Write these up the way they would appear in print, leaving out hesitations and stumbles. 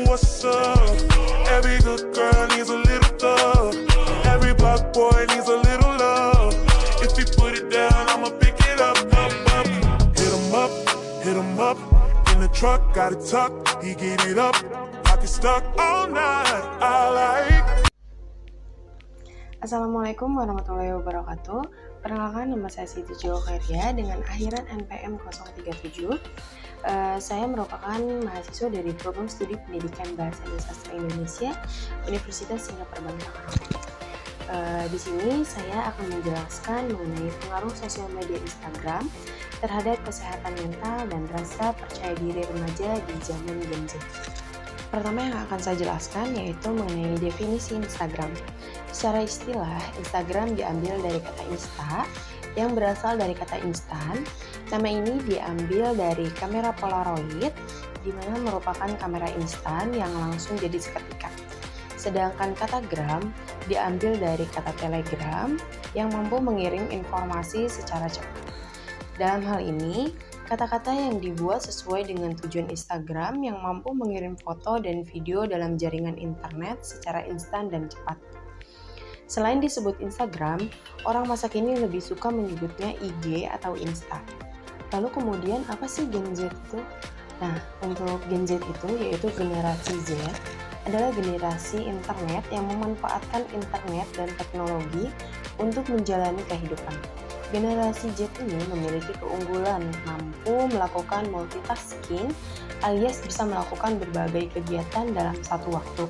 What's up? Every good girl needs a little thug. Every black boy needs a little love. If he put it down, I'ma pick it up, up, up. Hit him up. In the truck, got it tucked. He get it up. Pocket stuck all night. I like. Assalamualaikum warahmatullahi wabarakatuh. Perkenalkan, nama saya Siti Jokeria dengan akhiran NPM 037. Saya merupakan mahasiswa dari program studi pendidikan Bahasa dan Sastra Indonesia Universitas Singapura Bandung. Di sini saya akan menjelaskan mengenai pengaruh sosial media Instagram terhadap kesehatan mental dan rasa percaya diri remaja di zaman Gen Z. Pertama yang akan saya jelaskan yaitu mengenai definisi Instagram. Secara istilah, Instagram diambil dari kata insta yang berasal dari kata instan. Nama ini diambil dari kamera Polaroid, di mana merupakan kamera instan yang langsung jadi seketika. Sedangkan kata gram diambil dari kata telegram yang mampu mengirim informasi secara cepat. Dalam hal ini, kata-kata yang dibuat sesuai dengan tujuan Instagram yang mampu mengirim foto dan video dalam jaringan internet secara instan dan cepat. Selain disebut Instagram, orang masa kini lebih suka menyebutnya IG atau Insta. Lalu kemudian apa sih Gen Z itu? Nah, untuk Gen Z itu yaitu generasi Z adalah generasi internet yang memanfaatkan internet dan teknologi untuk menjalani kehidupan. Generasi Z ini memiliki keunggulan mampu melakukan multitasking alias bisa melakukan berbagai kegiatan dalam satu waktu.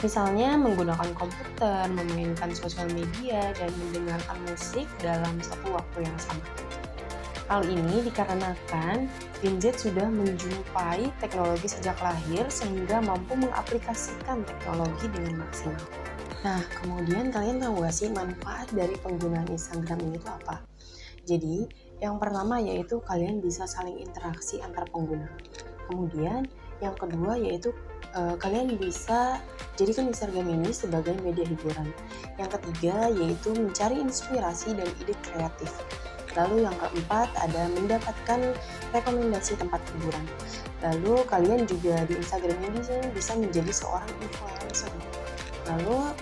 Misalnya menggunakan komputer, memainkan sosial media, dan mendengarkan musik dalam satu waktu yang sama. Hal ini dikarenakan Gen Z sudah menjumpai teknologi sejak lahir sehingga mampu mengaplikasikan teknologi dengan maksimal. Nah, kemudian kalian tahu gak sih manfaat dari penggunaan Instagram ini tuh apa? Jadi, yang pertama yaitu kalian bisa saling interaksi antar pengguna. Kemudian, yang kedua yaitu kalian bisa jadikan Instagram ini sebagai media hiburan. Yang ketiga yaitu mencari inspirasi dan ide kreatif. Lalu yang keempat ada mendapatkan rekomendasi tempat hiburan. Lalu kalian juga di Instagram ini bisa menjadi seorang influencer. Lalu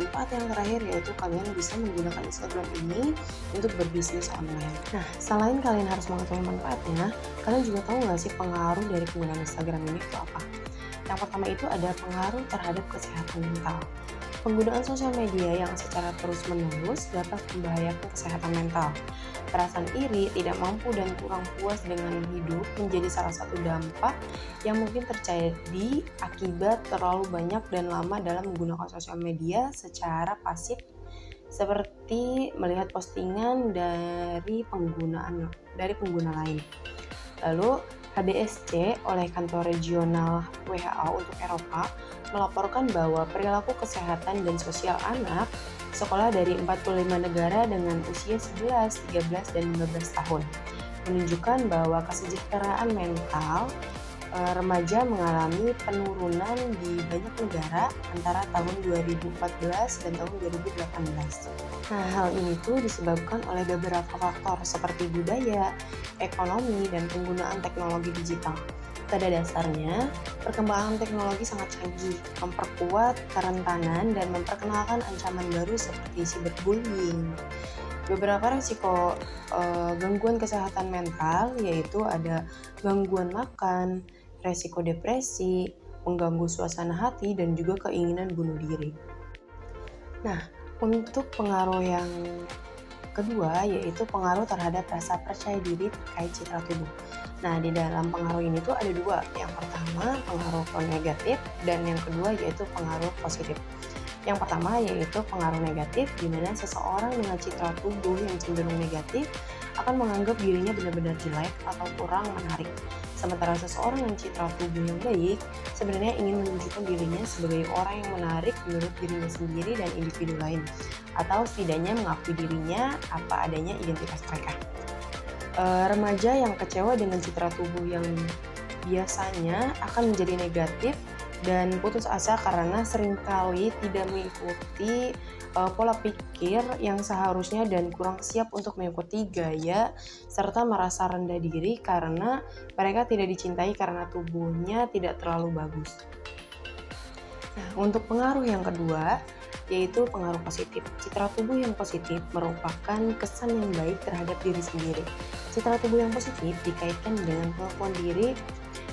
manfaat yang terakhir yaitu kalian bisa menggunakan Instagram ini untuk berbisnis online. Nah, selain kalian harus mengetahui manfaatnya, kalian juga tahu nggak sih pengaruh dari penggunaan Instagram ini itu apa? Yang pertama itu ada pengaruh terhadap kesehatan mental. Penggunaan sosial media yang secara terus-menerus dapat membahayakan kesehatan mental. Perasaan iri, tidak mampu, dan kurang puas dengan hidup menjadi salah satu dampak yang mungkin terjadi akibat terlalu banyak dan lama dalam menggunakan sosial media secara pasif, seperti melihat postingan dari pengguna lain. Lalu HBSC oleh kantor regional WHO untuk Eropa melaporkan bahwa perilaku kesehatan dan sosial anak sekolah dari 45 negara dengan usia 11, 13, dan 15 tahun menunjukkan bahwa kesejahteraan mental remaja mengalami penurunan di banyak negara antara tahun 2014 dan tahun 2018. Nah, hal ini tuh disebabkan oleh beberapa faktor seperti budaya, ekonomi, dan penggunaan teknologi digital. Pada dasarnya, perkembangan teknologi sangat canggih, memperkuat kerentanan dan memperkenalkan ancaman baru seperti cyberbullying. Beberapa risiko gangguan kesehatan mental yaitu ada gangguan makan, resiko depresi, mengganggu suasana hati, dan juga keinginan bunuh diri. Nah, untuk pengaruh yang kedua yaitu pengaruh terhadap rasa percaya diri terkait citra tubuh. Nah, di dalam pengaruh ini tuh ada dua. Yang pertama pengaruh negatif dan yang kedua yaitu pengaruh positif. Yang pertama yaitu pengaruh negatif, di mana seseorang dengan citra tubuh yang cenderung negatif akan menganggap dirinya benar-benar jelek atau kurang menarik. Sementara seseorang yang citra tubuh yang baik sebenarnya ingin menunjukkan dirinya sebagai orang yang menarik menurut dirinya sendiri dan individu lain, atau setidaknya mengakui dirinya apa adanya identitas mereka. Remaja yang kecewa dengan citra tubuh yang biasanya akan menjadi negatif dan putus asa karena seringkali tidak mengikuti pola pikir yang seharusnya dan kurang siap untuk mengikuti gaya serta merasa rendah diri karena mereka tidak dicintai karena tubuhnya tidak terlalu bagus. Nah, untuk pengaruh yang kedua, yaitu pengaruh positif. Citra tubuh yang positif merupakan kesan yang baik terhadap diri sendiri. Citra tubuh yang positif dikaitkan dengan pengakuan diri.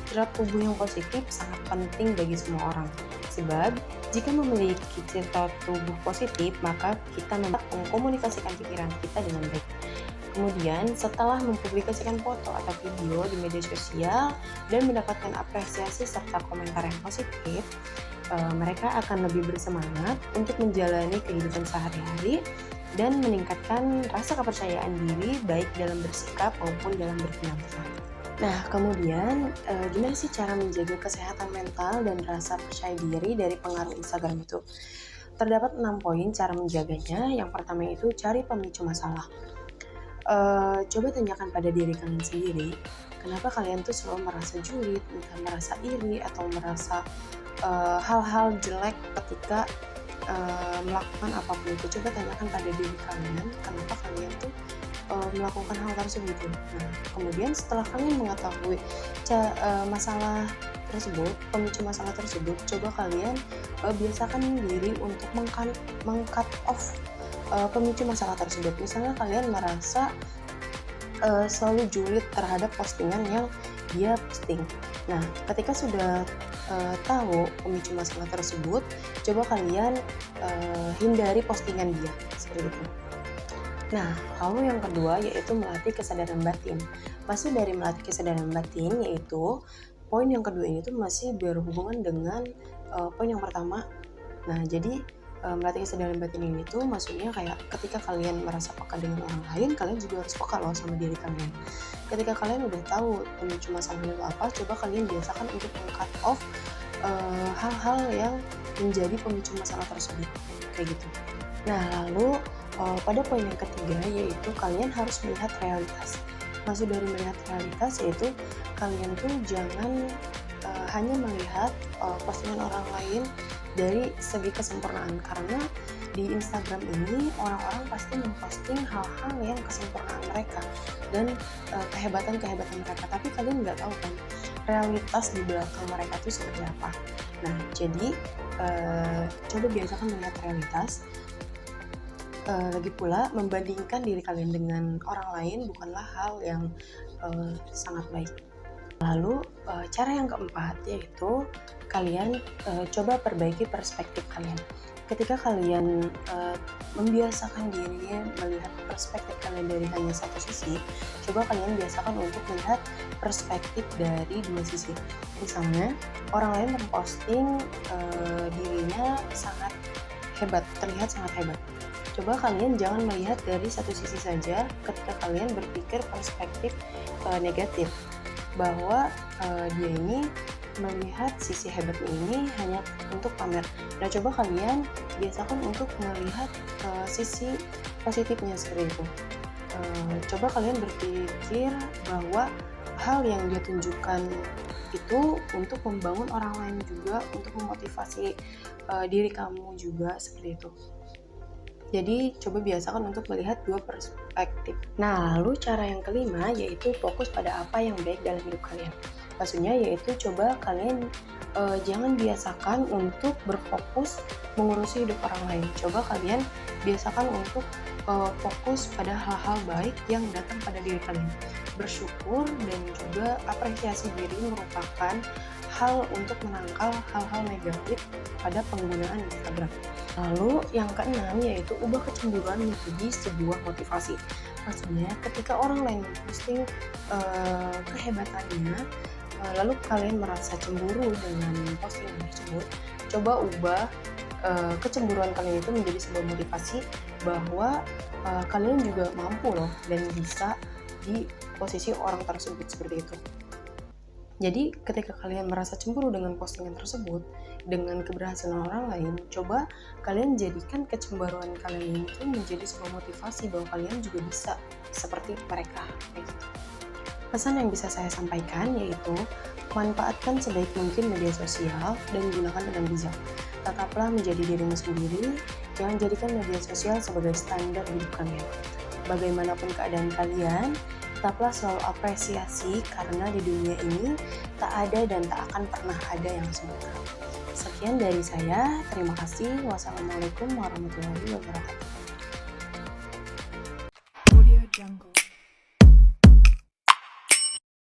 Citra tubuh yang positif sangat penting bagi semua orang. Sebab, jika memiliki citra tubuh positif, maka kita dapat mengkomunikasikan pikiran kita dengan baik. Kemudian, setelah mempublikasikan foto atau video di media sosial dan mendapatkan apresiasi serta komentar yang positif, mereka akan lebih bersemangat untuk menjalani kehidupan sehari-hari dan meningkatkan rasa kepercayaan diri baik dalam bersikap maupun dalam berpenampilan. Nah, kemudian gimana sih cara menjaga kesehatan mental dan rasa percaya diri dari pengaruh Instagram itu? Terdapat 6 poin cara menjaganya. Yang pertama itu cari pemicu masalah. Coba tanyakan pada diri kalian sendiri, kenapa kalian tuh selalu merasa julid, entah merasa iri atau merasa hal-hal jelek ketika melakukan apapun itu. Coba tanyakan pada diri kalian kenapa kalian tuh melakukan hal tersebut. Nah, kemudian setelah kalian mengetahui masalah tersebut, pemicu masalah tersebut, coba kalian biasakan diri untuk meng-cut off pemicu masalah tersebut. Misalnya kalian merasa selalu julid terhadap postingan yang dia posting. Nah, ketika sudah tahu pemicu masalah tersebut, coba kalian hindari postingan dia, seperti itu. Nah, lalu yang kedua yaitu melatih kesadaran batin. Maksud dari melatih kesadaran batin yaitu poin yang kedua ini tuh masih berhubungan dengan poin yang pertama. Nah, jadi melatih kesadaran batin ini tuh maksudnya kayak ketika kalian merasa peka dengan orang lain, kalian juga harus peka loh sama diri kalian. Ketika kalian udah tahu pemicu masalahnya itu apa, coba kalian biasakan untuk meng-cut off hal-hal yang menjadi pemicu masalah tersebut, kayak gitu. Nah, lalu pada poin yang ketiga yaitu kalian harus melihat realitas. Maksud dari melihat realitas yaitu kalian tuh jangan hanya melihat postingan orang lain dari segi kesempurnaan, karena di Instagram ini orang-orang pasti memposting hal-hal yang kesempurnaan mereka dan kehebatan-kehebatan mereka, tapi kalian nggak tahu kan realitas di belakang mereka itu seperti apa. Nah, jadi coba biasakan melihat realitas. Lagi pula membandingkan diri kalian dengan orang lain bukanlah hal yang sangat baik. Lalu cara yang keempat yaitu kalian coba perbaiki perspektif kalian. Ketika kalian membiasakan diri melihat perspektif kalian dari hanya satu sisi, coba kalian biasakan untuk melihat perspektif dari dua sisi. Misalnya orang lain memposting dirinya sangat hebat, terlihat sangat hebat. Coba kalian jangan melihat dari satu sisi saja ketika kalian berpikir perspektif negatif, bahwa dia ini melihat sisi hebatnya ini hanya untuk pamer. Nah, coba kalian biasakan untuk melihat sisi positifnya seperti itu. Coba kalian berpikir bahwa hal yang dia tunjukkan itu untuk membangun orang lain juga, untuk memotivasi diri kamu juga, seperti itu. Jadi coba biasakan untuk melihat dua perspektif. Nah, lalu cara yang kelima yaitu fokus pada apa yang baik dalam hidup kalian. Maksudnya yaitu coba kalian jangan biasakan untuk berfokus mengurusi hidup orang lain. Coba kalian biasakan untuk fokus pada hal-hal baik yang datang pada diri kalian. Bersyukur dan juga apresiasi diri merupakan hal untuk menangkal hal-hal negatif pada penggunaan Instagram. Lalu yang keenam yaitu ubah kecemburuan menjadi sebuah motivasi. Maksudnya ketika orang lain memposting kehebatannya, lalu kalian merasa cemburu dengan postingan tersebut, coba ubah kecemburuan kalian itu menjadi sebuah motivasi bahwa kalian juga mampu loh dan bisa di posisi orang tersebut seperti itu. Jadi ketika kalian merasa cemburu dengan postingan tersebut, dengan keberhasilan orang lain, coba kalian jadikan kecemburuan kalian itu menjadi sebuah motivasi bahwa kalian juga bisa seperti mereka, kayak gitu. Pesan yang bisa saya sampaikan yaitu Manfaatkan sebaik mungkin media sosial dan gunakan dengan bijak. Tetaplah menjadi dirimu sendiri, jangan jadikan media sosial sebagai standar hidup kalian. Bagaimanapun keadaan kalian, tetaplah selalu apresiasi karena di dunia ini tak ada dan tak akan pernah ada yang sempurna. Sekian dari saya, terima kasih. Wassalamualaikum warahmatullahi wabarakatuh. Audio Jungle.